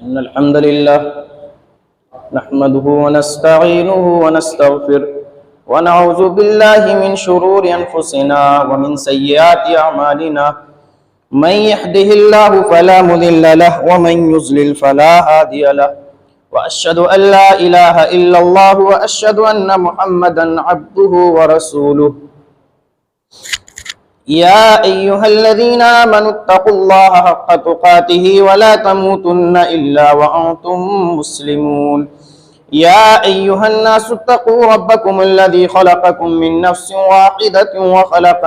إن الحمد لله نحمده ونستعينه ونستغفره ونعوذ بالله من شرور أنفسنا ومن سيئات أعمالنا من يهده الله فلا مضل له ومن يضلل فلا هادي له وأشهد أن لا إله إلا الله وأشهد أن محمدا عبده ورسوله يا أيها الذين آمنوا اتقوا الله حق تقاته ولا تموتن إلا وأنتم مسلمون يا أيها الناس اتقوا ربكم الذي خلقكم من نفس واحدة وخلق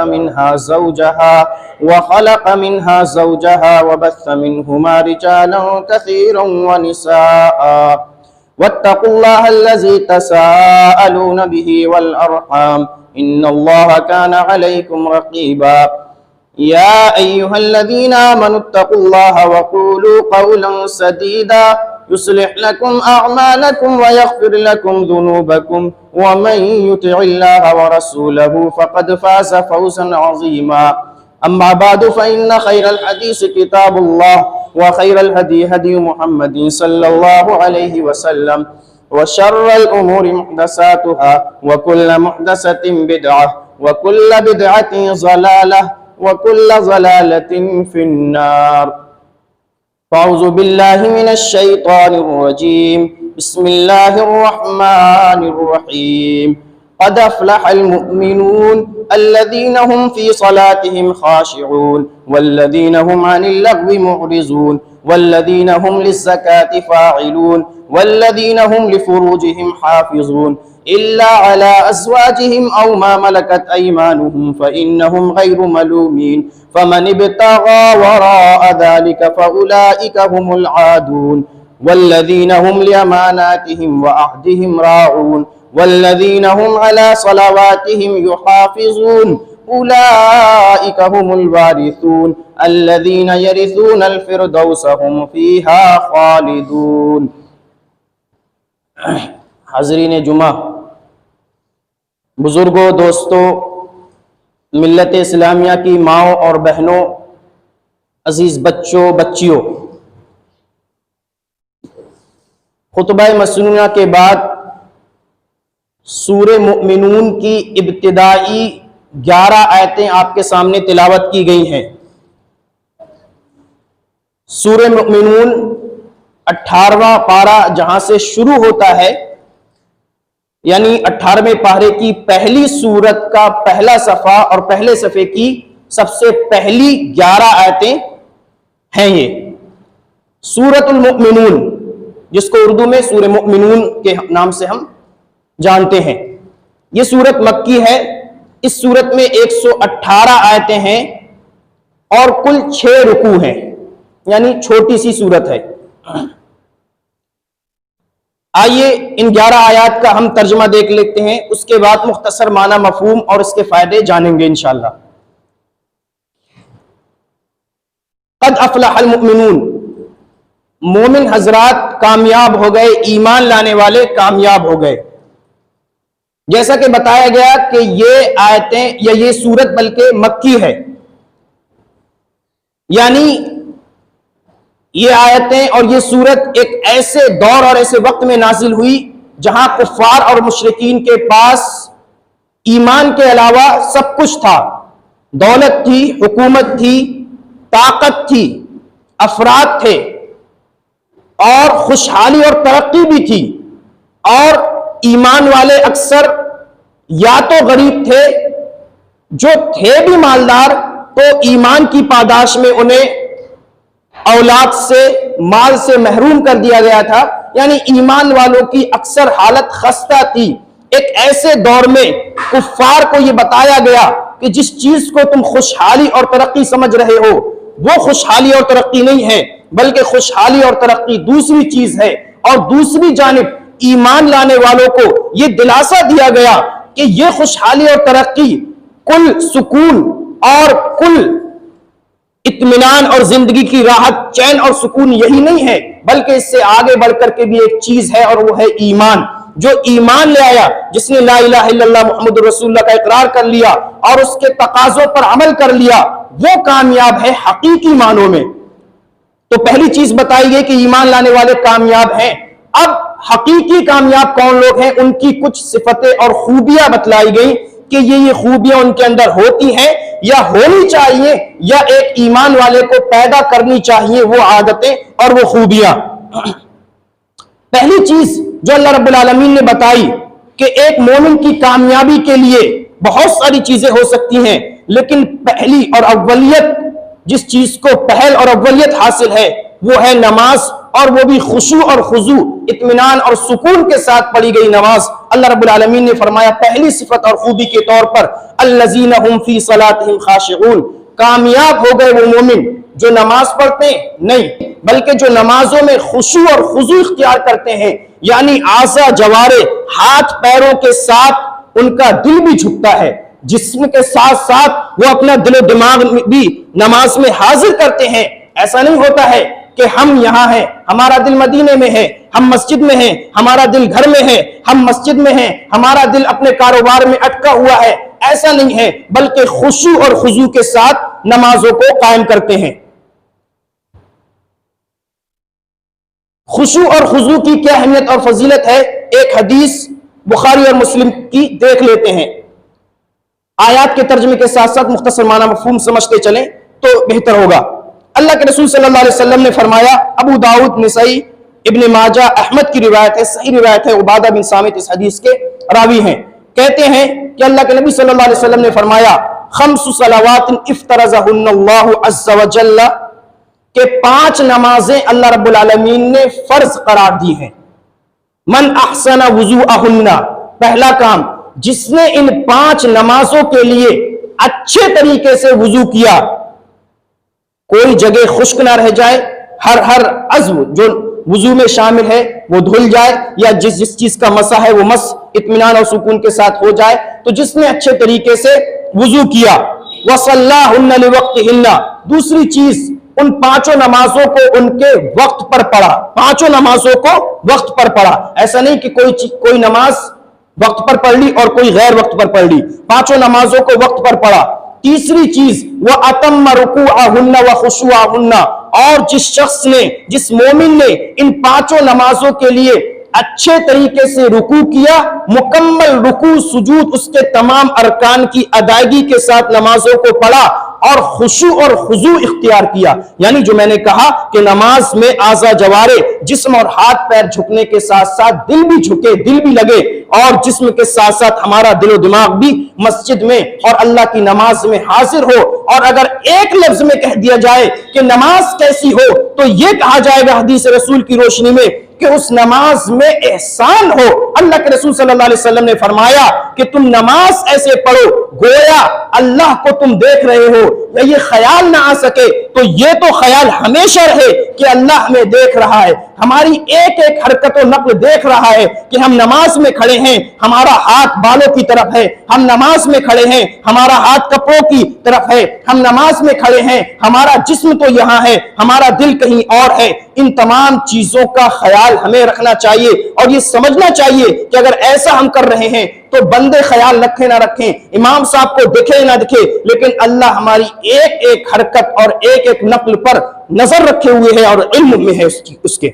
منها زوجها وبث منهما رجالا كثيرا ونساء واتقوا الله الذي تساءلون به والأرحام إن الله كان عليكم رقيبا يا أيها الذين آمنوا اتقوا الله وقولوا قولا سديدا يصلح لكم أعمالكم ويغفر لكم ذنوبكم ومن يطع الله ورسوله فقد فاز فوزا عظيما أما بعد فإن خير الحديث كتاب الله وخير الهدي هدي محمد صلى الله عليه وسلم وشر الأمور محدثاتها وكل محدثة بدعة وكل بدعة ضلالة وكل ضلالة في النار فأعوذ بالله من الشيطان الرجيم بسم الله الرحمن الرحيم قد أفلح المؤمنون الذين هم في صلاتهم خاشعون والذين هم عن اللغو معرضون والذين هم للزكاة فاعلون والذين هم لفروجهم حافظون إلا على أزواجهم أو ما ملكت أيمانهم فإنهم غير ملومين فمن ابتغى وراء ذلك فأولئك هم العادون والذين هم لأماناتهم وعهدهم راعون والذين هم على صلواتهم يحافظون أولئك هم الوارثون الذين يرثون الفردوس هم فيها خالدون. حاضرین جمعہ، بزرگوں، دوستوں، ملت اسلامیہ کی ماؤں اور بہنوں، عزیز بچوں، بچیوں، خطبہ مسنونہ کے بعد سورہ مؤمنون کی ابتدائی 11 آیتیں آپ کے سامنے تلاوت کی گئی ہیں۔ سورہ مؤمنون 18واں پارہ جہاں سے شروع ہوتا ہے، یعنی 18ویں پارے کی پہلی سورت کا پہلا صفحہ اور پہلے صفحے کی سب سے پہلی 11 آیتیں ہیں یہ سورۃ المؤمنون، جس کو اردو میں سورہ مؤمنون کے نام سے ہم جانتے ہیں۔ یہ سورت مکی ہے۔ اس سورت میں 118 آیتیں ہیں اور کل 6 رکوع ہیں، یعنی چھوٹی سی سورت ہے۔ آئیے ان 11 آیات کا ہم ترجمہ دیکھ لیتے ہیں، اس کے بعد مختصر معنی مفہوم اور اس کے فائدے جانیں گے انشاءاللہ۔ قد افلح المؤمنون، مومن حضرات کامیاب ہو گئے، ایمان لانے والے کامیاب ہو گئے۔ جیسا کہ بتایا گیا کہ یہ آیتیں یا یہ سورت بلکہ مکی ہے، یعنی یہ آیتیں اور یہ سورت ایک ایسے دور اور ایسے وقت میں نازل ہوئی جہاں کفار اور مشرکین کے پاس ایمان کے علاوہ سب کچھ تھا، دولت تھی، حکومت تھی، طاقت تھی، افراد تھے اور خوشحالی اور ترقی بھی تھی، اور ایمان والے اکثر یا تو غریب تھے، جو تھے بھی مالدار تو ایمان کی پاداش میں انہیں اولاد سے، مال سے محروم کر دیا گیا تھا، یعنی ایمان والوں کی اکثر حالت خستہ تھی۔ ایک ایسے دور میں کفار کو یہ بتایا گیا کہ جس چیز کو تم خوشحالی اور ترقی سمجھ رہے ہو وہ خوشحالی اور ترقی نہیں ہے، بلکہ خوشحالی اور ترقی دوسری چیز ہے۔ اور دوسری جانب ایمان لانے والوں کو یہ دلاسا دیا گیا کہ یہ خوشحالی اور ترقی، کل سکون اور کل اطمینان اور زندگی کی راحت، چین اور سکون یہی نہیں ہے، بلکہ اس سے آگے بڑھ کر کے بھی ایک چیز ہے اور وہ ہے ایمان۔ جو ایمان لے آیا، جس نے لا الہ الا اللہ محمد رسول اللہ کا اقرار کر لیا اور اس کے تقاضوں پر عمل کر لیا، وہ کامیاب ہے حقیقی معنوں میں۔ تو پہلی چیز بتائی گئی کہ ایمان لانے والے کامیاب ہیں۔ اب حقیقی کامیاب کون لوگ ہیں، ان کی کچھ صفتیں اور خوبیاں بتلائی گئی کہ یہ خوبیاں ان کے اندر ہوتی ہیں یا ہونی چاہیے یا ایک ایمان والے کو پیدا کرنی چاہیے وہ عادتیں اور وہ خوبیاں۔ پہلی چیز جو اللہ رب العالمین نے بتائی کہ ایک مومن کی کامیابی کے لیے بہت ساری چیزیں ہو سکتی ہیں، لیکن پہلی اور اولیت جس چیز کو پہل اور اولیت حاصل ہے وہ ہے نماز، اور وہ بھی خشوع اور خضوع، اطمینان اور سکون کے ساتھ پڑھی گئی نماز۔ اللہ رب العالمین نے فرمایا پہلی صفت اور خوبی کے طور پر الذین هم فی صلاتہم خاشعون، کامیاب ہو گئے وہ مومن جو نماز پڑھتے نہیں بلکہ جو نمازوں میں خشوع اور خضوع اختیار کرتے ہیں، یعنی اعضاء جوارے ہاتھ پیروں کے ساتھ ان کا دل بھی جھکتا ہے، جسم کے ساتھ ساتھ وہ اپنا دل و دماغ بھی نماز میں حاضر کرتے ہیں۔ ایسا نہیں ہوتا ہے کہ ہم یہاں ہیں، ہمارا دل مدینے میں ہے، ہم مسجد میں ہیں، ہمارا دل گھر میں ہے، ہم مسجد میں ہیں، ہمارا دل اپنے کاروبار میں اٹکا ہوا ہے۔ ایسا نہیں ہے، بلکہ خشوع اور خضوع کے ساتھ نمازوں کو قائم کرتے ہیں۔ خشوع اور خضوع کی کیا اہمیت اور فضیلت ہے، ایک حدیث بخاری اور مسلم کی دیکھ لیتے ہیں۔ آیات کے ترجمے کے ساتھ ساتھ مختصر معنی مفہوم سمجھتے چلیں تو بہتر ہوگا۔ اللہ کے رسول صلی اللہ علیہ وسلم نے فرمایا، ابو داؤد، نسائی، ابن ماجہ، احمد کی روایت ہے، صحیح روایت ہے، عبادہ بن صامت اس حدیث کے راوی ہیں، کہتے ہیں کہ اللہ کے نبی صلی اللہ علیہ وسلم نے فرمایا خمس صلوات افترضہن اللہ عز وجل، کہ 5 نمازیں اللہ رب العالمین نے فرض قرار دی ہیں۔ من احسن وضوءہن، پہلا کام جس نے ان 5 نمازوں کے لیے اچھے طریقے سے وضو کیا، کوئی جگہ خشک نہ رہ جائے، ہر عضو جو وضو میں شامل ہے وہ دھل جائے، یا جس چیز کا مسح ہے وہ مس اطمینان اور سکون کے ساتھ ہو جائے، تو جس نے اچھے طریقے سے وضو کیا، وَصَلَّاهُنَّ لِوَقْتِهِنَّ، دوسری چیز ان 5 نمازوں کو ان کے وقت پر پڑھا، 5 نمازوں کو وقت پر پڑھا۔ ایسا نہیں کہ کوئی نماز وقت پر پڑھ لی اور کوئی غیر وقت پر پڑھ لی، 5 نمازوں کو وقت پر پڑھا۔ تیسری چیز وَأَتَمَّ رُكُوعَهُنَّ وَخُشُوعَهُنَّ، اور جس شخص نے، جس مومن نے ان 5 نمازوں کے لیے اچھے طریقے سے رکوع کیا، مکمل رکوع سجود اس کے تمام ارکان کی ادائیگی کے ساتھ نمازوں کو پڑھا اور خشوع اور خضوع اختیار کیا، یعنی جو میں نے کہا کہ نماز میں اعضاء جوارے جسم اور ہاتھ پیر جھکنے کے ساتھ ساتھ دل بھی جھکے، دل بھی لگے، اور جسم کے ساتھ ساتھ ہمارا دل و دماغ بھی مسجد میں اور اللہ کی نماز میں حاضر ہو۔ اور اگر ایک لفظ میں کہہ دیا جائے کہ نماز کیسی ہو تو یہ کہا جائے گا حدیث رسول کی روشنی میں کہ اس نماز میں احسان ہو۔ اللہ کے رسول صلی اللہ علیہ وسلم نے فرمایا کہ تم نماز ایسے پڑھو گویا اللہ کو تم دیکھ رہے ہو، یا یہ خیال نہ آ سکے تو یہ تو خیال ہمیشہ رہے کہ اللہ ہمیں دیکھ رہا ہے، ہماری ایک ایک حرکت و نقل دیکھ رہا ہے کہ ہم نماز میں کھڑے ہیں، ہمارا ہاتھ بالوں کی طرف ہے، ہم نماز میں کھڑے ہیں، ہمارا ہاتھ کپڑوں کی طرف ہے، ہم نماز میں کھڑے ہیں، ہمارا جسم تو یہاں ہے، ہمارا دل کہیں اور ہے۔ ان تمام چیزوں کا خیال ہمیں رکھنا چاہیے اور یہ سمجھنا چاہیے کہ اگر ایسا ہم کر رہے ہیں تو بندے خیال رکھیں نہ رکھیں، امام صاحب کو دکھے نہ دکھے، لیکن اللہ ہماری ایک ایک حرکت اور ایک ایک نقل پر نظر رکھے ہوئے ہے اور علم میں ہے اس کے۔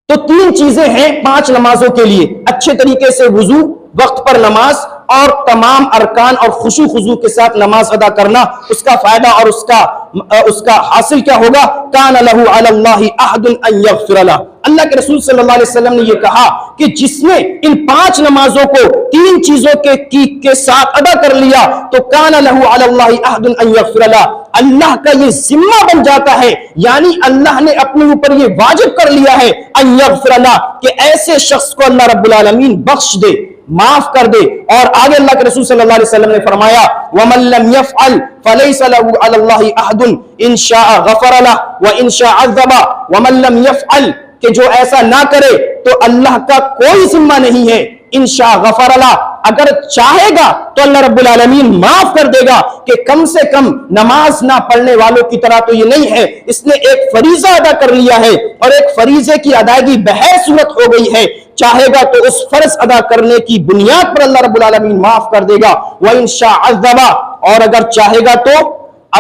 تو 3 چیزیں ہیں 5 نمازوں کے لیے، اچھے طریقے سے وضو، وقت پر نماز اور تمام ارکان اور خشوع خضوع کے ساتھ نماز ادا کرنا۔ اس کا فائدہ اور اس کا حاصل کیا ہوگا؟ کان لہ علی اللہ عہد ان یغفر لہ، اللہ کے رسول صلی اللہ علیہ وسلم نے یہ کہا کہ جس نے ان 5 نمازوں کو 3 چیزوں کے ساتھ ادا کر لیا تو کان لہ علی اللہ عہد ان یغفر لہ، اللہ کا یہ ذمہ بن جاتا ہے، یعنی اللہ نے اپنے اوپر یہ واجب کر لیا ہے ان یغفر لہ کہ ایسے شخص کو اللہ رب العالمین بخش دے، معاف کر دے۔ اور آگے اللہ کے رسول صلی اللہ علیہ وسلم نے فرمایا وَمَن لَّمْ يَفْعَلْ فَلَيْسَ لَهُ عَلَى اللَّهِ عَهْدٌ إِن شَاءَ غَفَرَ لَهُ وَإِن شَاءَ عَذَّبَ وَمَن لَّمْ يَفْعَلْ، کہ جو ایسا نہ کرے تو اللہ کا کوئی ذمہ نہیں ہے، ان شاء غفر لہ، اگر چاہے گا تو اللہ رب العالمین معاف کر دے گا، کہ کم سے کم نماز نہ پڑھنے والوں کی طرح تو یہ نہیں ہے، اس نے ایک فریضہ ادا کر لیا ہے اور ایک فریضے کی ادائیگی بہر صورت ہو گئی ہے، چاہے گا تو اس فرض ادا کرنے کی بنیاد پر اللہ رب العالمین معاف کر دے گا۔ وَإِن شَاءَ عَذَّبَ، اور اگر چاہے گا تو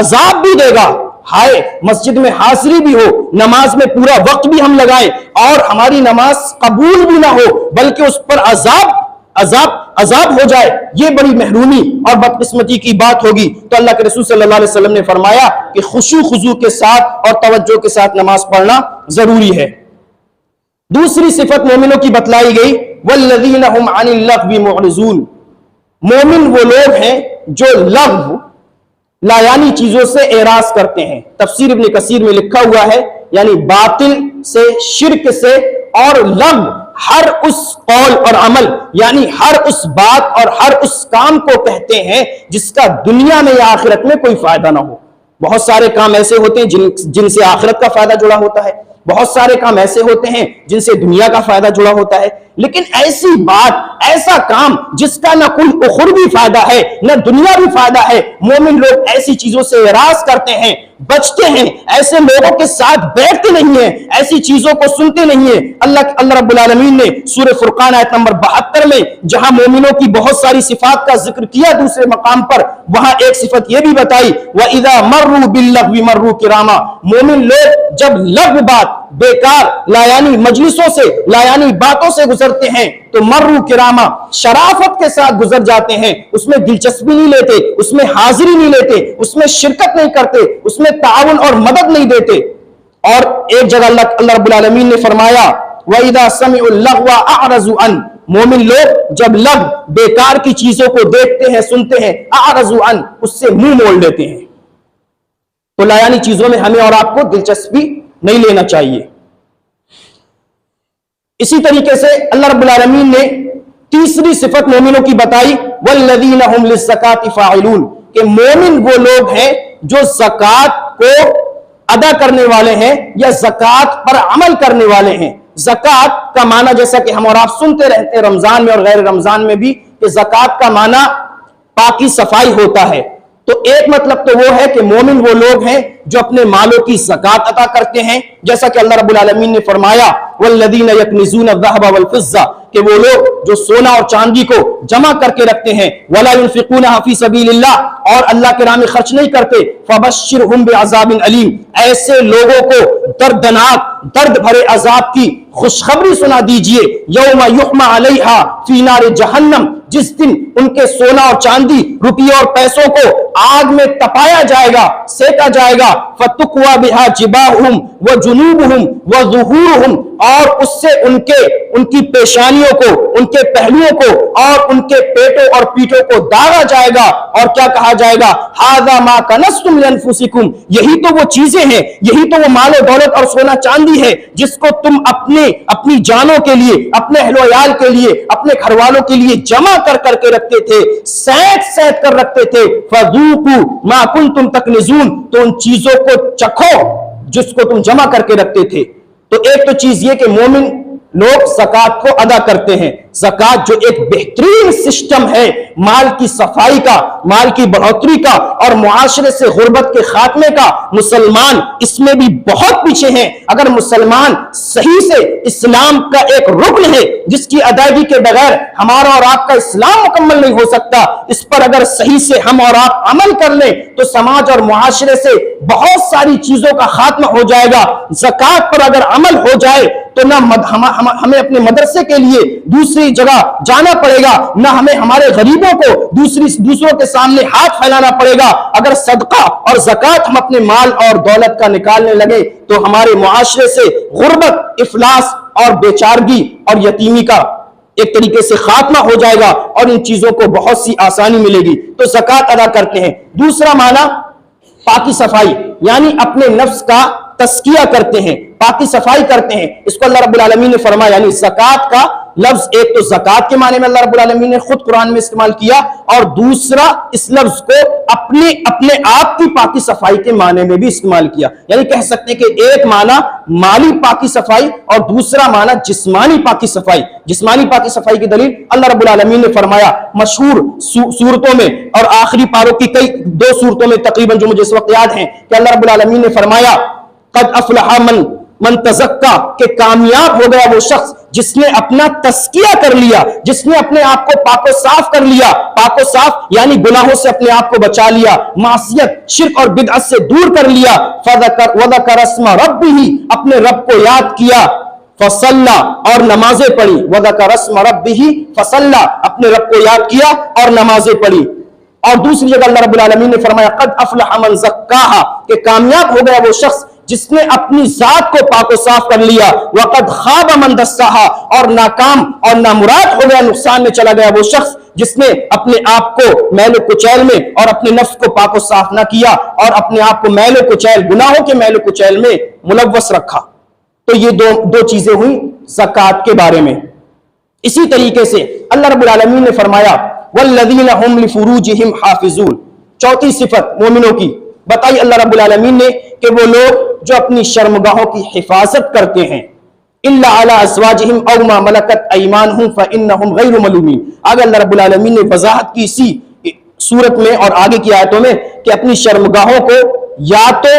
عذاب بھی دے گا، ہائے مسجد میں حاضری بھی ہو, نماز میں پورا وقت بھی ہم لگائیں اور ہماری نماز قبول بھی نہ ہو بلکہ اس پر عذاب ہو جائے, یہ بڑی محرومی اور بدقسمتی کی بات ہوگی. تو اللہ کے رسول صلی اللہ علیہ وسلم نے فرمایا کہ خشوع خضوع کے ساتھ اور توجہ کے ساتھ نماز پڑھنا ضروری ہے. دوسری صفت مومنوں کی بتلائی گئی, والذین هم عن اللغو معرضون. مومن وہ لوگ ہیں جو لغو لا یعنی چیزوں سے اعراض کرتے ہیں. تفسیر ابن کثیر میں لکھا ہوا ہے یعنی باطل سے, شرک سے, اور لغو ہر اس قول اور عمل یعنی ہر اس بات اور ہر اس کام کو کہتے ہیں جس کا دنیا میں یا آخرت میں کوئی فائدہ نہ ہو. بہت سارے کام ایسے ہوتے ہیں جن سے آخرت کا فائدہ جڑا ہوتا ہے, بہت سارے کام ایسے ہوتے ہیں جن سے دنیا کا فائدہ جڑا ہوتا ہے, لیکن ایسی بات, ایسا کام جس کا نہ کوئی اخروی فائدہ ہے نہ دنیاوی فائدہ ہے, مومن لوگ ایسی چیزوں سے اعراض کرتے ہیں, بچتے ہیں, ایسے لوگوں کے ساتھ بیٹھتے نہیں ہیں, ایسی چیزوں کو سنتے نہیں ہیں. اللہ رب العالمین نے سورہ فرقان آیت نمبر 72 میں جہاں مومنوں کی بہت ساری صفات کا ذکر کیا دوسرے مقام پر, وہاں ایک صفت یہ بھی بتائی, وَإِذَا مَرُّوا بِاللَّغْوِ مَرُّوا كِرَامًا. مومن لوگ جب لغو بات, بیکار لایانی مجلسوں سے, لایانی باتوں سے گزرتے ہیں تو مروا کراما, شرافت کے ساتھ گزر جاتے ہیں, اس میں دلچسپی نہیں لیتے, اس میں حاضری نہیں لیتے, اس میں شرکت نہیں کرتے, اس میں تعاون اور مدد نہیں دیتے. اور ایک جگہ اللہ رب العالمین نے فرمایا وَإِذَا سَمِعُوا اللَّغْوَ أَعْرَضُوا عَنْهُ. مومن لوگ جب لغو, بیکار کی چیزوں کو دیکھتے ہیں, سنتے ہیں, أَعْرَضُوا عَنْهُ, اس سے منہ موڑ لیتے ہیں. تو لایانی چیزوں میں ہمیں اور آپ کو دلچسپی نہیں لینا چاہیے. اسی طریقے سے اللہ رب العالمین نے تیسری صفت مومنوں کی بتائی, والذین هم للزکاۃ فاعلون, کہ مومن وہ لوگ ہیں جو زکوٰۃ کو ادا کرنے والے ہیں یا زکوٰۃ پر عمل کرنے والے ہیں. زکوٰۃ کا معنی جیسا کہ ہم اور آپ سنتے رہتے ہیں رمضان میں اور غیر رمضان میں بھی, کہ زکوٰۃ کا معنی پاکی صفائی ہوتا ہے. تو ایک مطلب تو وہ ہے کہ مومن وہ لوگ ہیں جو اپنے مالوں کی زکوٰۃ عطا کرتے ہیں, جیسا کہ اللہ رب العالمین نے فرمایا والذین یکنزون الذهب والفضة, کہ وہ لوگ جو سونا اور چاندی کو جمع کر کے رکھتے ہیں, ولا ينفقونها فی سبیل اللہ, اور اللہ کے راہ میں خرچ نہیں کرتے, فبشرهم بعذاب علیم, ایسے لوگوں کو دردناک, درد بھرے عذاب کی خوشخبری سنا دیجئے. یوم یحمى علیہا فی نار جہنم, جس دن ان کے سونا اور چاندی, روپیے اور پیسوں کو آگ میں تپایا جائے گا, سیکا جائے گا. فتقوى بها جباہهم وجنوبهم وظہورهم, اور اس سے ان کی پیشانیوں کو, ان کے پہلوؤں کو اور ان کے پیٹوں اور پیٹوں کو داغا جائے گا, اور کیا کہا جائے گا, ھذا ما کنزتم لانفسکم, یہی تو وہ چیزیں ہیں, یہی تو وہ مال و دولت اور سونا چاندی ہے جس کو تم اپنی جانوں کے لیے, اپنے اہل و عیال کے لیے, اپنے گھر والوں کے لیے جمع کر کے رکھتے تھے, سینت کر رکھتے تھے. فذوقوا ما کنتم تکنزون, تو ان چیزوں کو چکھو جس کو تم جمع کر کے رکھتے تھے. تو ایک تو چیز یہ کہ مومن لوگ زکوٰۃ کو ادا کرتے ہیں. زکوٰۃ جو ایک بہترین سسٹم ہے مال کی صفائی کا, مال کی بڑھوتری کا اور معاشرے سے غربت کے خاتمے کا, مسلمان اس میں بھی بہت پیچھے ہیں. اگر مسلمان صحیح سے, اسلام کا ایک رکن ہے جس کی ادائیگی کے بغیر ہمارا اور آپ کا اسلام مکمل نہیں ہو سکتا, اس پر اگر صحیح سے ہم اور آپ عمل کر لیں تو سماج اور معاشرے سے بہت ساری چیزوں کا خاتمہ ہو جائے گا. زکوٰۃ پر اگر عمل ہو جائے تو نہ ہمیں اپنے مدرسے کے لیے دوسری جگہ جانا پڑے گا, نہ ہمیں ہمارے غریبوں کو دوسروں کے سامنے ہاتھ پھیلانا پڑے گا. اگر صدقہ اور زکوٰۃ ہم اپنے مال اور دولت کا نکالنے لگے تو ہمارے معاشرے سے غربت, افلاس اور بیچارگی اور یتیمی کا ایک طریقے سے خاتمہ ہو جائے گا, اور ان چیزوں کو بہت سی آسانی ملے گی. تو زکوٰۃ ادا کرتے ہیں. دوسرا معنی پاکی صفائی, یعنی اپنے نفس کا تزکیہ کرتے ہیں, پاکی صفائی کرتے ہیں. اس کو اللہ رب العالمین نے فرمایا, یعنی زکوٰۃ کا لفظ ایک تو زکوٰۃ کے معنی میں اللہ رب العالمین نے خود قرآن میں استعمال کیا, اور دوسرا اس لفظ کو اپنے آپ کی پاکی صفائی کے معنی میں بھی استعمال کیا. یعنی کہہ سکتے ہیں کہ ایک معنی مالی پاکی صفائی اور دوسرا معنی جسمانی پاکی صفائی. جسمانی پاکی صفائی کی دلیل اللہ رب العالمین نے فرمایا مشہور سورتوں میں اور آخری پاروں کی کئی 2 سورتوں میں تقریباً جو مجھے اس وقت یاد ہیں, کہ اللہ رب العالمین نے فرمایا قد افلح من تزکا, کہ کامیاب ہو گیا وہ شخص جس نے اپنا تزکیہ کر لیا، جس نے اپنے آپ کو پاک و صاف کر لیا، پاک و صاف یعنی گناہوں سے اپنے آپ کو بچا لیا، معصیت شرک اور بدعت سے دور کر لیا، وذکر اسم ربہ اپنے رب کو یاد کیا، فصلی اور نمازیں پڑھی، وذکر اسم ربہ فصلی اپنے رب کو یاد کیا اور نمازیں پڑھی۔ اور دوسری جگہ اللہ رب العالمین نے فرمایا قد افلح من زکاہا کہ کامیاب ہو گیا وہ شخص جس نے اپنی ذات کو پاک و صاف کر لیا، وقد خاب من دساہا اور ناکام اور نامراد ہو گیا، نقصان میں چلا گیا وہ شخص جس نے اپنے آپ کو میل و کچیل میں اور اپنے نفس کو پاک و صاف نہ کیا اور اپنے آپ کو میل و کچیل گناہوں کے میل و کچیل میں ملوث رکھا۔ تو یہ دو چیزیں ہوئی زکوٰۃ کے بارے میں۔ اسی طریقے سے اللہ رب العالمین نے فرمایا والذین هم لفروجہم حافظون، چوتھی صفت مومنوں کی بتائی اللہ رب العالمین نے کہ وہ لوگ جو اپنی شرمگاہوں کی حفاظت کرتے ہیں، الا علی ازواجہم او ما ملکت ایمانہم فانہم غیر ملومین۔ آگے اللہ رب العالمین نے وضاحت کی اسی صورت میں اور آگے کی آیتوں میں کہ اپنی شرمگاہوں کو یا تو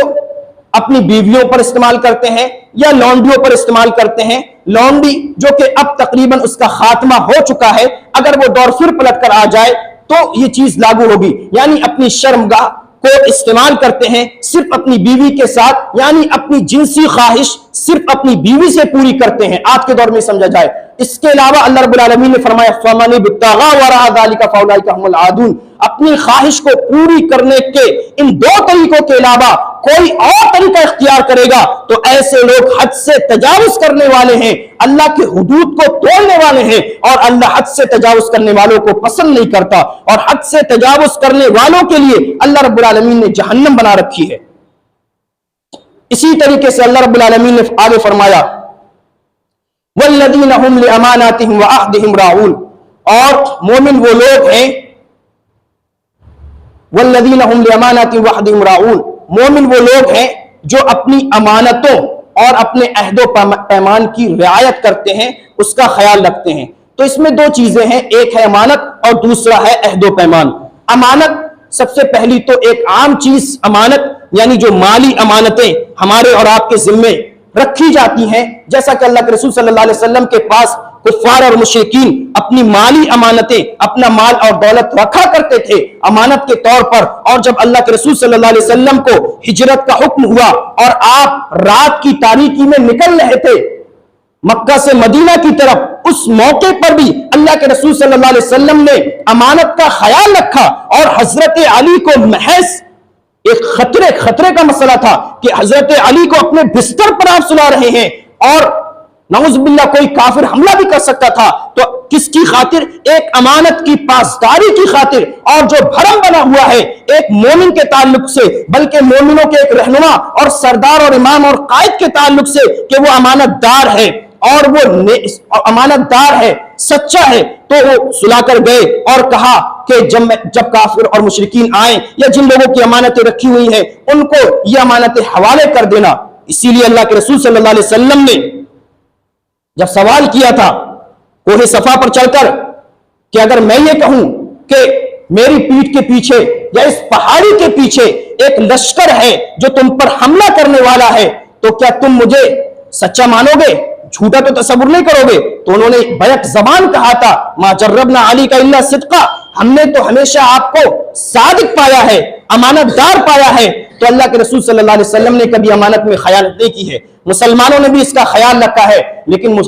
اپنی بیویوں پر استعمال کرتے ہیں یا لونڈیوں پر استعمال کرتے ہیں۔ لونڈی جو کہ اب تقریباً اس کا خاتمہ ہو چکا ہے، اگر وہ دور پھر پلٹ کر آ جائے تو یہ چیز لاگو ہوگی، یعنی اپنی شرمگاہ کو استعمال کرتے ہیں صرف اپنی بیوی کے ساتھ، یعنی اپنی جنسی خواہش صرف اپنی بیوی سے پوری کرتے ہیں، آج کے دور میں سمجھا جائے۔ اس کے علاوہ اللہ رب العالمین نے فرمایا فَمَنِ ابْتَغَىٰ وَرَاءَ ذَلِكَ فَأُولَٰئِكَ هُمُ الْعَادُونَ، اپنی خواہش کو پوری کرنے کے ان دو طریقوں کے علاوہ کوئی اور طریقہ اختیار کرے گا تو ایسے لوگ حد سے تجاوز کرنے والے ہیں، اللہ کے حدود کو توڑنے والے ہیں، اور اللہ حد سے تجاوز کرنے والوں کو پسند نہیں کرتا، اور حد سے تجاوز کرنے والوں کے لیے اللہ رب العالمین نے جہنم بنا رکھی ہے۔ اسی طریقے سے اللہ رب العالمین نے آگے فرمایا والذین هم لاماناتهم وعہدهم راعون، اور مومن وہ لوگ ہیں والذین هم لاماناتهم وعہدهم راعون، مومن وہ لوگ ہیں جو اپنی امانتوں اور اپنے عہد و پیمان کی رعایت کرتے ہیں، اس کا خیال رکھتے ہیں۔ تو اس میں دو چیزیں ہیں، ایک ہے امانت اور دوسرا ہے عہد و پیمان۔ امانت سب سے پہلی تو ایک عام چیز امانت یعنی جو مالی امانتیں ہمارے اور آپ کے ذمے رکھی جاتی ہیں، جیسا کہ اللہ کے رسول صلی اللہ علیہ وسلم کے پاس کفار اور مشرکین اپنی مالی امانتیں، اپنا مال اور دولت رکھا کرتے تھے امانت کے طور پر، اور جب اللہ کے رسول صلی اللہ علیہ وسلم کو ہجرت کا حکم ہوا اور آپ رات کی تاریکی میں نکل رہے تھے مکہ سے مدینہ کی طرف، اس موقع پر بھی اللہ کے رسول صلی اللہ علیہ وسلم نے امانت کا خیال رکھا، اور حضرت علی کو محض ایک خطرے کا مسئلہ تھا کہ حضرت علی کو اپنے بستر پر آپ سلا رہے ہیں اور نعوذ باللہ کوئی کافر حملہ بھی کر سکتا تھا، تو کس کی خاطر؟ ایک امانت کی پاسداری کی خاطر، اور جو بھرم بنا ہوا ہے ایک مومن کے تعلق سے، بلکہ مومنوں کے ایک رہنما اور سردار اور امام اور قائد کے تعلق سے کہ وہ امانت دار ہے اور وہ امانت دار ہے، سچا ہے، تو وہ سلا کر گئے اور کہا کہ جب کافر اور مشرکین آئیں یا جن لوگوں کی امانتیں رکھی ہوئی ہیں ان کو یہ امانتیں حوالے کر دینا۔ اسی لیے اللہ کے رسول صلی اللہ علیہ وسلم نے جب سوال کیا تھا کوہ صفا پر چل کر کہ اگر میں یہ کہوں کہ میری پیٹھ کے پیچھے یا اس پہاڑی کے پیچھے ایک لشکر ہے جو تم پر حملہ کرنے والا ہے تو کیا تم مجھے سچا مانو گے، جھوٹا تو تصور نہیں کرو گے؟ تو انہوں نے بیک زبان کہا تھا ما جربنا علی کا الا صدقہ، ہم نے تو ہمیشہ آپ کو صادق پایا ہے، امانت دار پایا ہے۔ تو اللہ کے رسول صلی اللہ علیہ وسلم نے کبھی امانت میں خیانت نہیں کی ہے، مسلمانوں نے بھی اس کا خیال رکھا ہے، لیکن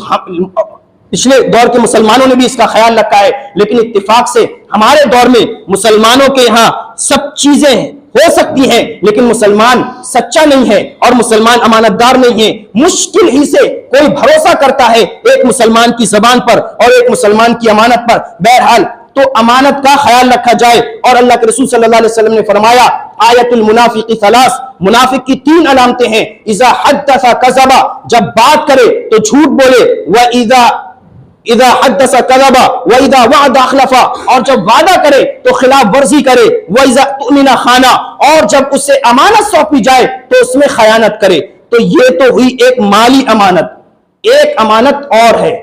پچھلے دور کے مسلمانوں نے بھی اس کا خیال رکھا ہے، لیکن اتفاق سے ہمارے دور میں مسلمانوں کے ہاں سب چیزیں ہو سکتی ہیں لیکن مسلمان سچا نہیں ہے اور مسلمان امانت دار نہیں ہے۔ مشکل ہی سے کوئی بھروسہ کرتا ہے ایک مسلمان کی زبان پر اور ایک مسلمان کی امانت پر۔ بہرحال تو امانت کا خیال رکھا جائے، اور اللہ کے رسول صلی اللہ علیہ وسلم نے فرمایا آیت المنافق ثلاث، منافق کی 3 علامتیں ہیں، اذا حدث کذب، جب بات کرے تو جھوٹ بولے، اذا حدث کذب واذا وعد اخلف، اور جب وعدہ کرے تو خلاف ورزی کرے، واذا اؤتمن خان، اور جب اسے امانت سونپی جائے تو اس میں خیانت کرے۔ تو یہ تو ہوئی ایک مالی امانت۔ ایک امانت اور ہے،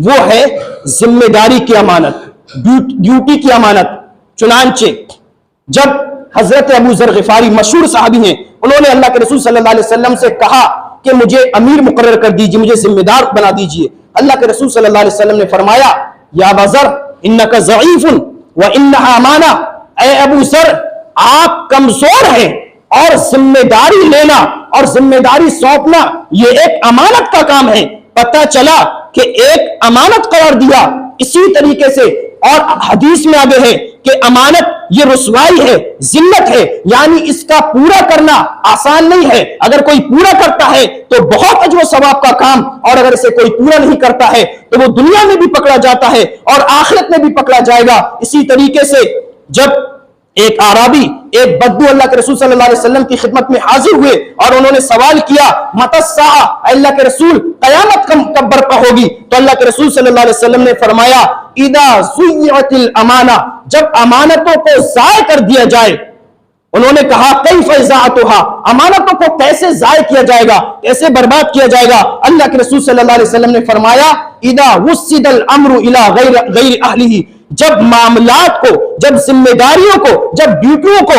وہ ہے ذمہ داری کی امانت، ڈیوٹی کی امانت۔ چنانچہ جب حضرت ابو ذر غفاری مشہور صحابی ہیں، انہوں نے اللہ کے رسول صلی اللہ علیہ وسلم سے کہا کہ مجھے امیر مقرر کر دیجیے، مجھے ذمہ دار بنا دیجیے۔ اللہ کے رسول صلی اللہ علیہ وسلم نے فرمایا یا ابا ذر انک ضعیف وانھا امانہ، اے ابو ذر آپ کمزور ہیں اور ذمہ داری لینا اور ذمہ داری سونپنا یہ ایک امانت کا کام ہے۔ پتہ چلا کہ ایک امانت قرار دیا۔ اسی طریقے سے اور حدیث میں آگے ہے کہ امانت یہ رسوائی ہے، ذلت ہے، یعنی اس کا پورا کرنا آسان نہیں ہے۔ اگر کوئی پورا کرتا ہے تو بہت اجر و ثواب کا کام، اور اگر اسے کوئی پورا نہیں کرتا ہے تو وہ دنیا میں بھی پکڑا جاتا ہے اور آخرت میں بھی پکڑا جائے گا۔ اسی طریقے سے جب ایک اعرابی، ایک بدو اللہ کے رسول صلی اللہ علیہ وسلم کی خدمت میں حاضر ہوئے اور انہوں نے سوال کیا متی الساعہ، اللہ کے رسول قیامت کب برپا ہوگی؟ تو اللہ کے رسول صلی اللہ علیہ وسلم نے فرمایا اذا ضیعت الامانہ، جب امانتوں کو ضائع کر دیا جائے۔ انہوں نے کہا کیف اضاعتها، امانتوں کو کیسے ضائع کیا جائے گا، کیسے برباد کیا جائے گا؟ اللہ کے رسول صلی اللہ علیہ وسلم نے فرمایا اذا وسد الامر الى غیر اہلہ، جب معاملات کو، جب ذمہ داریوں کو، جب ڈیوٹیوں کو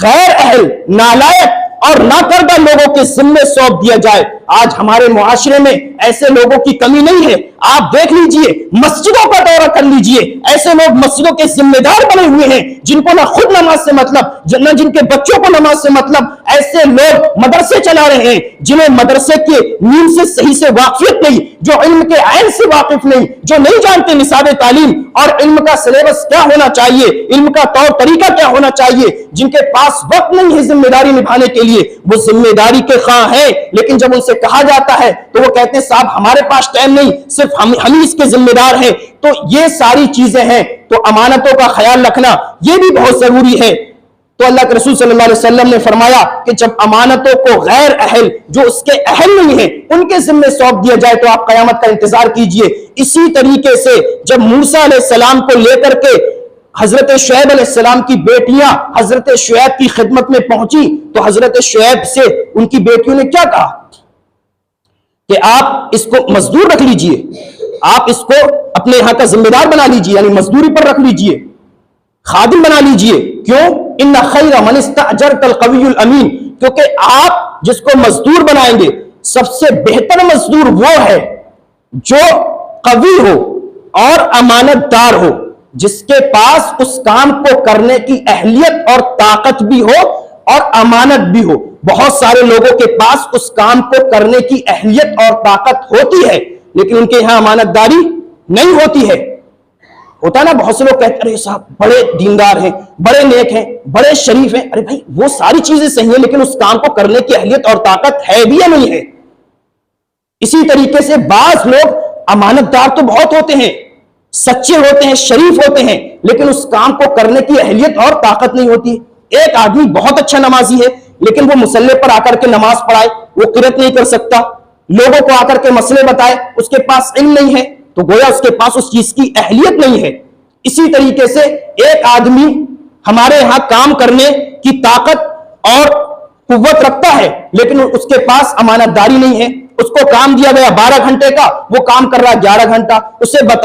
غیر اہل، نالائق اور ناکردہ لوگوں کے ذمے سونپ دیا جائے۔ آج ہمارے معاشرے میں ایسے لوگوں کی کمی نہیں ہے۔ آپ دیکھ لیجئے، مسجدوں کا دورہ کر لیجئے، ایسے لوگ مسجدوں کے ذمہ دار بنے ہوئے ہیں جن کو نہ خود نماز سے مطلب، نہ جن کے بچوں کو نماز سے مطلب۔ ایسے لوگ مدرسے چلا رہے ہیں جنہیں مدرسے کے نیم سے صحیح سے واقفیت نہیں، جو علم کے عین سے واقف نہیں، جو نہیں جانتے نصاب تعلیم اور علم کا سلیبس کیا ہونا چاہیے، علم کا طور طریقہ کیا ہونا چاہیے، جن کے پاس وقت نہیں ہے ذمہ داری نبھانے کے لیے۔ وہ ذمہ داری کے خواہ ہیں، لیکن جب ان سے کہا جاتا ہے تو وہ کہتے ہیں صاحب ہمارے پاس ٹائم نہیں، صرف ہم ہی اس کے ذمہ دار ہیں۔ تو یہ ساری چیزیں ہیں، تو امانتوں کا خیال رکھنا یہ بھی بہت ضروری ہے۔ تو اللہ کے رسول صلی اللہ علیہ وسلم نے فرمایا کہ جب امانتوں کو غیر اہل، جو اس کے اہل نہیں ہیں، ان کے ذمہ سونپ دیا جائے تو آپ قیامت کا انتظار کیجئے۔ اسی طریقے سے جب موسیٰ علیہ السلام کو لے کر کے حضرت شعیب علیہ السلام کی بیٹیاں حضرت شعیب کی خدمت میں پہنچی تو حضرت شعیب سے ان کی بیٹیوں نے کیا کہا کہ آپ اس کو مزدور رکھ لیجئے، آپ اس کو اپنے یہاں کا ذمہ دار بنا لیجئے، یعنی مزدوری پر رکھ لیجئے، خادم بنا لیجئے۔ کیوں؟ ان خیر من استاجرت القوی الامین، کیونکہ آپ جس کو مزدور بنائیں گے سب سے بہتر مزدور وہ ہے جو قوی ہو اور امانت دار ہو، جس کے پاس اس کام کو کرنے کی اہلیت اور طاقت بھی ہو اور امانت بھی ہو۔ بہت سارے لوگوں کے پاس اس کام کو کرنے کی اہلیت اور طاقت ہوتی ہے لیکن ان کے یہاں امانت داری نہیں ہوتی ہے۔ ہوتا نا، بہت سے لوگ کہتے ہیں ارے صاحب بڑے دیندار ہیں، بڑے نیک ہیں، بڑے شریف ہیں۔ ارے بھائی وہ ساری چیزیں صحیح ہیں لیکن اس کام کو کرنے کی اہلیت اور طاقت ہے بھی یا نہیں ہے؟ اسی طریقے سے بعض لوگ امانت دار تو بہت ہوتے ہیں، سچے ہوتے ہیں، شریف ہوتے ہیں، لیکن اس کام کو کرنے کی اہلیت اور طاقت نہیں ہوتی۔ ایک آدمی بہت اچھا نمازی ہے لیکن وہ مصلی پر آ کر کے نماز پڑھائے، وہ قرات نہیں کر سکتا، لوگوں کو آ کر کے مسئلے بتائے، اس کے پاس علم نہیں ہے، تو گویا اس کے پاس اس چیز کی اہلیت نہیں ہے۔ اسی طریقے سے ایک آدمی ہمارے یہاں کام کرنے کی طاقت اور قوت رکھتا ہے لیکن اس کے پاس امانت داری نہیں ہے۔ اس کو کام دیا گیا 12 گھنٹے کا، وہ کام کر رہا 11 گھنٹہ۔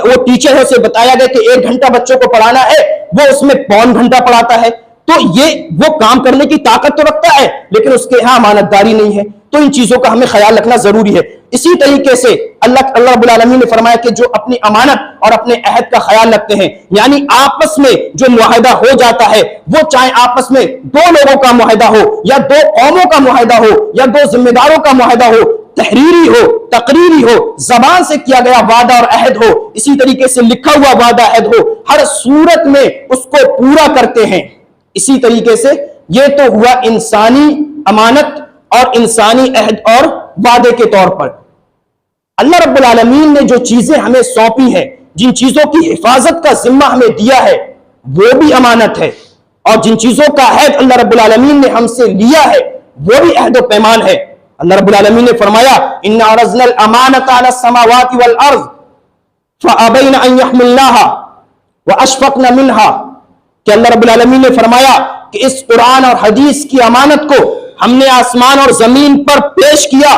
وہ ٹیچر ہے، اسے بتایا گیا کہ 1 گھنٹہ بچوں کو پڑھانا ہے، وہ اس میں پون گھنٹہ پڑھاتا ہے۔ تو یہ وہ کام کرنے کی طاقت تو رکھتا ہے لیکن اس کے ہاں امانت داری نہیں ہے۔ تو ان چیزوں کا ہمیں خیال رکھنا ضروری ہے۔ اسی طریقے سے اللہ رب العالمین نے فرمایا کہ جو اپنی امانت اور اپنے عہد کا خیال رکھتے ہیں، یعنی آپس میں جو معاہدہ ہو جاتا ہے، وہ چاہے آپس میں 2 لوگوں کا معاہدہ ہو یا 2 قوموں کا معاہدہ ہو یا 2 ذمہ داروں کا معاہدہ ہو، تحریری ہو، تقریری ہو، زبان سے کیا گیا وعدہ اور عہد ہو، اسی طریقے سے لکھا ہوا وعدہ عہد ہو، ہر صورت میں اس کو پورا کرتے ہیں۔ اسی طریقے سے یہ تو ہوا انسانی امانت اور انسانی عہد اور وعدے کے طور پر۔ اللہ رب العالمین نے جو چیزیں ہمیں سونپی ہیں، جن چیزوں کی حفاظت کا ذمہ ہمیں دیا ہے، وہ بھی امانت ہے، اور جن چیزوں کا عہد اللہ رب العالمین نے ہم سے لیا ہے وہ بھی عہد و پیمان ہے۔ اللہ رب العالمین نے فرمایا اِنَّا عَرَضْنَا الْأَمَانَةَ عَلَى السَّمَاوَاتِ وَالْأَرْضِ فَأَبَيْنَ أَن يَحْمِلْنَاهَا وَأَشْفَقْنَ مِنْهَا، کہ اللہ رب العالمین نے فرمایا کہ اس قرآن اور حدیث کی امانت کو ہم نے آسمان اور زمین پر پیش کیا،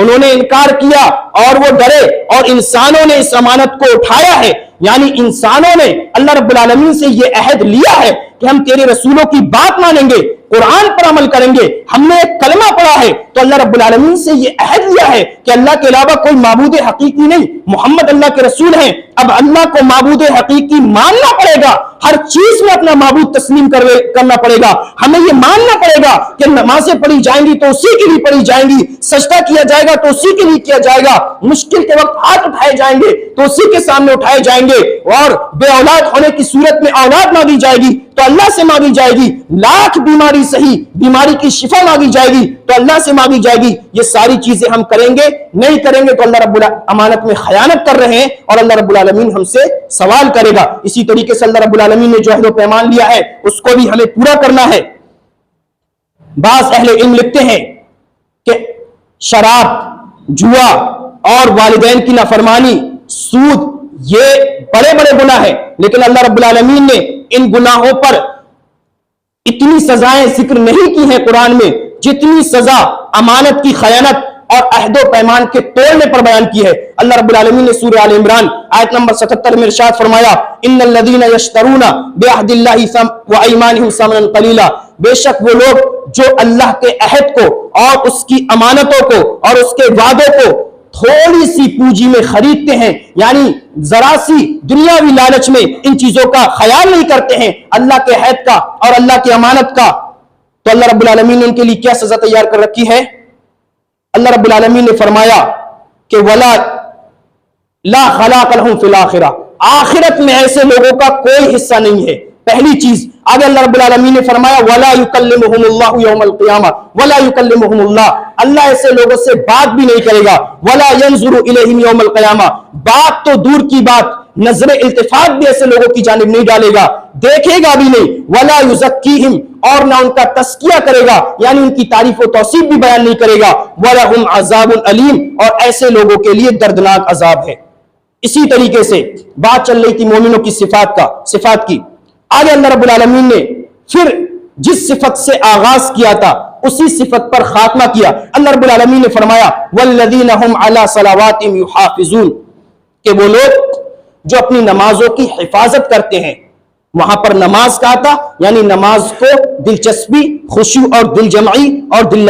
انہوں نے انکار کیا اور وہ ڈرے، اور انسانوں نے اس امانت کو اٹھایا ہے، یعنی انسانوں نے اللہ رب العالمین سے یہ عہد لیا ہے کہ ہم تیرے رسولوں کی بات مانیں گے، قرآن پر عمل کریں گے، ہم نے ایک کلمہ پڑھا ہے تو اللہ رب العالمین سے یہ عہد لیا ہے کہ اللہ کے علاوہ کوئی معبود حقیقی نہیں، محمد اللہ کے رسول ہیں، اب اللہ کو معبود حقیقی ماننا پڑے گا، ہر چیز میں اپنا معبود تسلیم کرنا پڑے گا، ہمیں یہ ماننا پڑے گا کہ نمازیں پڑھی جائیں گی تو اسی کے لیے پڑھی جائیں گی، سجدہ کیا جائے گا تو اسی کے لیے کیا جائے گا، مشکل کے وقت ہاتھ اٹھائے جائیں گے تو اسی کے سامنے اٹھائے جائیں گے، اور بے اولاد ہونے کی صورت میں اولاد مانگی جائے گی تو اللہ سے مانگی جائے گی، لاکھ بیماری صحیح بیماری کی شفا مانگی جائے گی تو اللہ سے مانگی جائے گی، یہ ساری چیزیں ہم کریں گے، نہیں کریں گے تو اللہ رب العالمین میں خیانت کر رہے ہیں اور اللہ رب العالمین ہم سے سوال کرے گا۔ اسی طریقے سے اللہ رب العالمین نے جو عہد و پیمان لیا ہے اس کو بھی ہمیں پورا کرنا ہے۔ بعض اہل علم لکھتے ہیں کہ شراب، جوا اور والدین کی نافرمانی، سود، یہ بڑے بڑے گناہ ہیں، لیکن اللہ رب العالمین نے ان گناہوں پر اتنی سزائیں ذکر نہیں کی ہیں قرآن میں جتنی سزا امانت کی خیانت اور عہد و پیمان کے توڑنے پر بیان کی ہے۔ اللہ رب العالمین نے سورہ آل عمران آیت نمبر 77 میں ارشاد فرمایا، ان الذین یشترون بعہد اللہ وایمانہم ثمنا قلیلا، بے شک وہ لوگ جو اللہ کے عہد کو اور اس کی امانتوں کو اور اس کے وعدوں کو تھوڑی سی پونجی میں خریدتے ہیں، یعنی ذرا سی دنیاوی لالچ میں ان چیزوں کا خیال نہیں کرتے ہیں، اللہ کے عہد کا اور اللہ کی امانت کا، تو اللہ رب العالمین نے ان کے لیے کیا سزا تیار کر رکھی ہے؟ اللہ رب العالمین نے فرمایا کہ ولا لا خلاق لهم فی الاخرہ، آخرت میں ایسے لوگوں کا کوئی حصہ نہیں ہے۔ پہلی چیز آگے اللہ رب العالمین نے فرمایا ولا یکلمہم اللہ یوم القیامہ، ولا یکلمہم اللہ، اللہ ایسے لوگوں سے بات بھی نہیں کرے گا، ولا ینظر الیہم یوم القیامہ، بات تو دور کی بات، نظر التفات بھی ایسے لوگوں کی جانب نہیں ڈالے گا، دیکھے گا بھی نہیں، ولا یزکیہم، اور نہ ان کا تزکیہ کرے گا، یعنی ان کی تعریف و توصیف بھی بیان نہیں کرے گا، وَلَهُمْ عَذَابٌ علیم، اور ایسے لوگوں کے لیے دردناک عذاب ہے۔ اسی طریقے سے بات چل رہی تھی مومنوں کی صفات کی، آگے اللہ رب العالمین نے پھر جس صفت سے آغاز کیا تھا اسی صفت پر خاتمہ کیا۔ اللہ رب العالمین نے فرمایا وَالَّذِينَ هُمْ عَلَى صَلَوَاتِهِمْ يُحَافِظُونَ، کہ وہ لوگ جو اپنی نمازوں کی حفاظت کرتے ہیں، وہاں پر نماز کہا تھا یعنی نماز کو دلچسپی، خشوع اور دل جمعی اور دل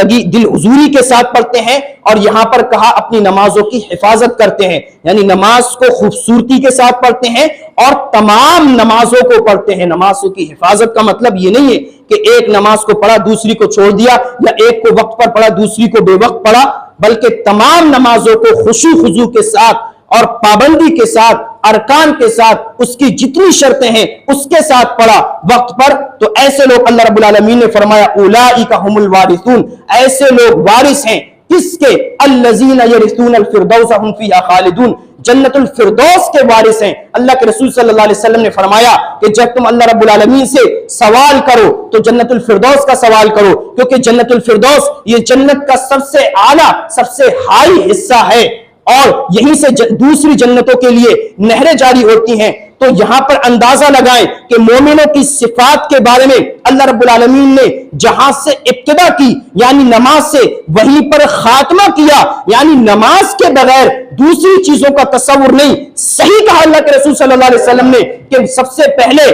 حضوری کے ساتھ پڑھتے ہیں، اور یہاں پر کہا اپنی نمازوں کی حفاظت کرتے ہیں، یعنی نماز کو خوبصورتی کے ساتھ پڑھتے ہیں اور تمام نمازوں کو پڑھتے ہیں۔ نمازوں کی حفاظت کا مطلب یہ نہیں ہے کہ ایک نماز کو پڑھا دوسری کو چھوڑ دیا، یا ایک کو وقت پر پڑھا دوسری کو بے وقت پڑھا، بلکہ تمام نمازوں کو خشوع خضوع کے ساتھ اور پابندی کے ساتھ، ارکان کے ساتھ، اس کی جتنی شرطیں ہیں اس کے ساتھ پڑھا وقت پر، تو ایسے لوگ اللہ رب العالمین نے فرمایا اولئک ھم الوارثون، ایسے لوگ وارث ہیں کس کے؟ الذین یرثون الفردوس ھم فیھا خالدون، جنت الفردوس کے وارث ہیں۔ اللہ کے رسول صلی اللہ علیہ وسلم نے فرمایا کہ جب تم اللہ رب العالمین سے سوال کرو تو جنت الفردوس کا سوال کرو، کیونکہ جنت الفردوس یہ جنت کا سب سے اعلیٰ، سب سے ہائی حصہ ہے، اور یہیں سے دوسری جنتوں کے لیے نہریں جاری ہوتی ہیں۔ تو یہاں پر اندازہ لگائیں کہ مومنوں کی صفات کے بارے میں اللہ رب العالمین نے جہاں سے ابتدا کی یعنی نماز سے، وہیں پر خاتمہ کیا، یعنی نماز کے بغیر دوسری چیزوں کا تصور نہیں۔ صحیح کہا اللہ کے رسول صلی اللہ علیہ وسلم نے کہ سب سے پہلے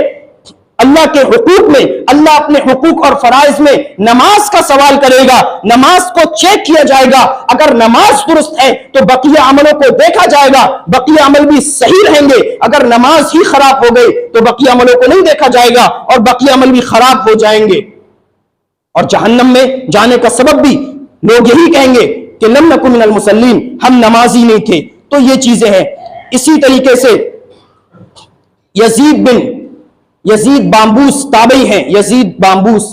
اللہ کے حقوق میں، اللہ اپنے حقوق اور فرائض میں نماز کا سوال کرے گا، نماز کو چیک کیا جائے گا، اگر نماز درست ہے تو بقیہ عملوں کو دیکھا جائے گا، بقیہ عمل بھی صحیح رہیں گے، اگر نماز ہی خراب ہو گئی تو بقیہ عملوں کو نہیں دیکھا جائے گا اور بقیہ عمل بھی خراب ہو جائیں گے، اور جہنم میں جانے کا سبب بھی لوگ یہی کہیں گے کہ لم نکن من المصلین، ہم نمازی نہیں تھے۔ تو یہ چیزیں ہیں۔ اسی طریقے سے یزید بامبوس تابعی ہیں، یزید بامبوس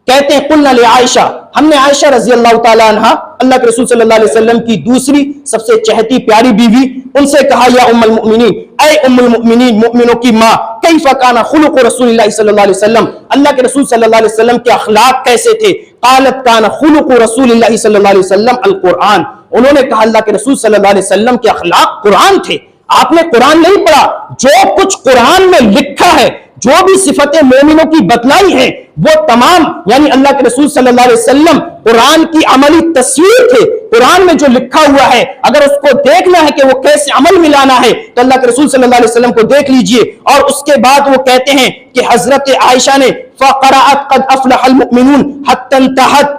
کہتے ہیں قلنا لعائشہ، ہم نے عائشہ رضی اللہ تعالی عنہ اللہ کے رسول صلی اللہ علیہ وسلم کی دوسری سب سے چہتی پیاری بیوی، ان سے کہا یا ام المؤمنین، اے ام المؤمنین، مؤمنوں کی ماں، کیف کان خلق رسول اللہ صلی اللہ علیہ وسلم، اللہ کے رسول صلی اللہ علیہ وسلم کے اخلاق کیسے تھے؟ قالت کان خلق رسول اللہ صلی اللہ علیہ وسلم القرآن، انہوں نے کہا اللہ کے رسول صلی اللہ علیہ وسلم کے اخلاق قرآن تھے۔ آپ نے قرآن نہیں پڑھا، جو کچھ قرآن میں لکھا ہے، جو بھی صفتیں مومنوں کی بتلائی ہیں، وہ تمام یعنی اللہ کے رسول صلی اللہ علیہ وسلم قرآن کی عملی تصویر تھے۔ قرآن میں جو لکھا ہوا ہے اگر اس کو دیکھنا ہے کہ وہ کیسے عمل میں لانا ہے تو اللہ کے رسول صلی اللہ علیہ وسلم کو دیکھ لیجئے۔ اور اس کے بعد وہ کہتے ہیں کہ حضرت عائشہ نے فَقَرَأَتْ قَدْ أَفْلَحَ الْمُؤْمِنُونَ حَتَّى انْتَهَتْ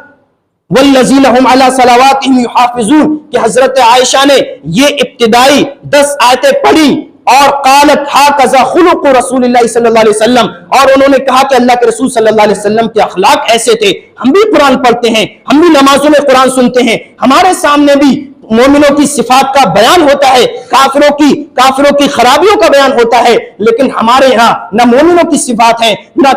وَالَّذِينَ هُمْ عَلَى صَلَوَاتِهِمْ يُحَافِظُونَ کہ حضرت عائشہ نے یہ ابتدائی 10 آیتیں پڑھی اور قالت هَكَذَا خُلُقُ رسول اللہ صلی اللہ علیہ وسلم، اور انہوں نے کہا کہ اللہ کے رسول صلی اللہ علیہ وسلم کے اخلاق ایسے تھے۔ ہم بھی قرآن پڑھتے ہیں، ہم بھی نمازوں میں قرآن سنتے ہیں، ہمارے سامنے بھی مومنوں کی صفات کا بیان ہوتا ہے، کافروں کی خرابیوں کا بیان ہوتا ہے، لیکن ہمارے ہاں نہ مومنوں کی صفات ہیں نہ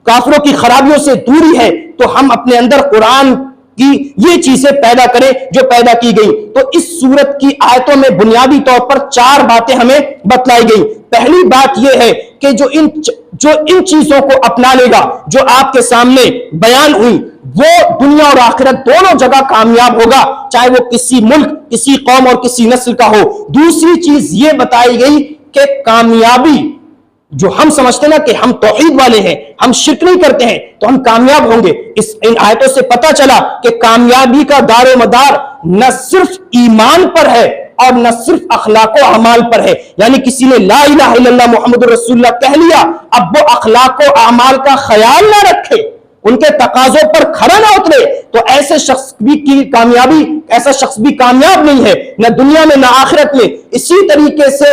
کافروں کی خرابیوں سے دوری ہے۔ تو ہم اپنے اندر قرآن کی یہ چیزیں پیدا کریں جو پیدا کی گئی۔ تو اس سورت کی آیتوں میں بنیادی طور پر 4 باتیں ہمیں بتلائی گئی۔ پہلی بات یہ ہے کہ جو ان چیزوں کو اپنا لے گا جو آپ کے سامنے بیان ہوئی، وہ دنیا اور آخرت دونوں جگہ کامیاب ہوگا، چاہے وہ کسی ملک، کسی قوم اور کسی نسل کا ہو۔ دوسری چیز یہ بتائی گئی کہ کامیابی جو ہم سمجھتے ہیں نا کہ ہم توحید والے ہیں، ہم شرک نہیں کرتے ہیں تو ہم کامیاب ہوں گے، ان آیتوں سے پتہ چلا کہ کامیابی کا دار و مدار نہ صرف ایمان پر ہے اور نہ صرف اخلاق و اعمال پر ہے۔ یعنی کسی نے لا الہ الا اللہ محمد رسول اللہ کہہ لیا، اب وہ اخلاق و اعمال کا خیال نہ رکھے، ان کے تقاضوں پر کھڑا نہ اترے، تو ایسا شخص بھی کامیاب نہیں ہے، نہ دنیا میں نہ آخرت میں۔ اسی طریقے سے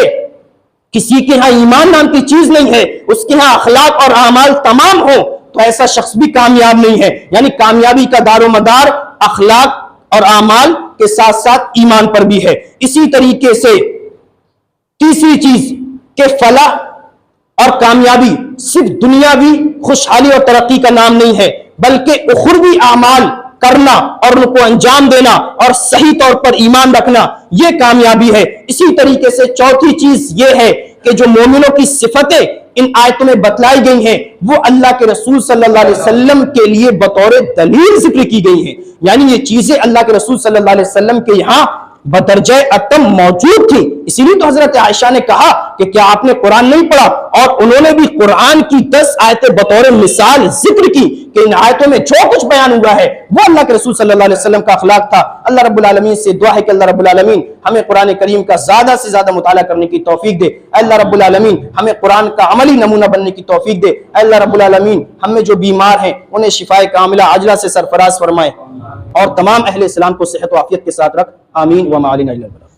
کسی کے ہاں ایمان نام کی چیز نہیں ہے، اس کے ہاں اخلاق اور اعمال تمام ہو تو ایسا شخص بھی کامیاب نہیں ہے۔ یعنی کامیابی کا دار و مدار اخلاق اور اعمال کے ساتھ ساتھ ایمان پر بھی ہے۔ اسی طریقے سے تیسری چیز کہ فلاح اور کامیابی صرف دنیاوی خوشحالی اور ترقی کا نام نہیں ہے، بلکہ اخروی اعمال کرنا اور ان کو انجام دینا اور صحیح طور پر ایمان رکھنا، یہ کامیابی ہے۔ اسی طریقے سے چوتھی چیز یہ ہے کہ جو مومنوں کی صفتیں ان آیتوں میں بتلائی گئی ہیں وہ اللہ کے رسول صلی اللہ علیہ وسلم کے لیے بطور دلیل ذکر کی گئی ہیں۔ یعنی یہ چیزیں اللہ کے رسول صلی اللہ علیہ وسلم کے یہاں بدرجہ اتم موجود تھی، اسی لیے تو حضرت عائشہ نے کہا کہ کیا آپ نے قرآن نہیں پڑھا، اور انہوں نے بھی قرآن کی 10 آیتیں بطور مثال ذکر کی کہ ان آیتوں میں جو کچھ بیان ہوا ہے وہ اللہ کے رسول صلی اللہ علیہ وسلم کا اخلاق تھا۔ اللہ رب العالمین سے دعا ہے کہ اللہ رب العالمین ہمیں قرآن کریم کا زیادہ سے زیادہ مطالعہ کرنے کی توفیق دے۔ اللہ رب العالمین ہمیں قرآن کا عملی نمونہ بننے کی توفیق دے۔ اللہ رب العالمین ہم میں جو بیمار ہیں انہیں شفائے کاملہ عاجلہ سے سرفراز فرمائے، اور تمام اہل اسلام کو صحت و عافیت کے ساتھ رکھ، آمین وما علینا الا البلاغ۔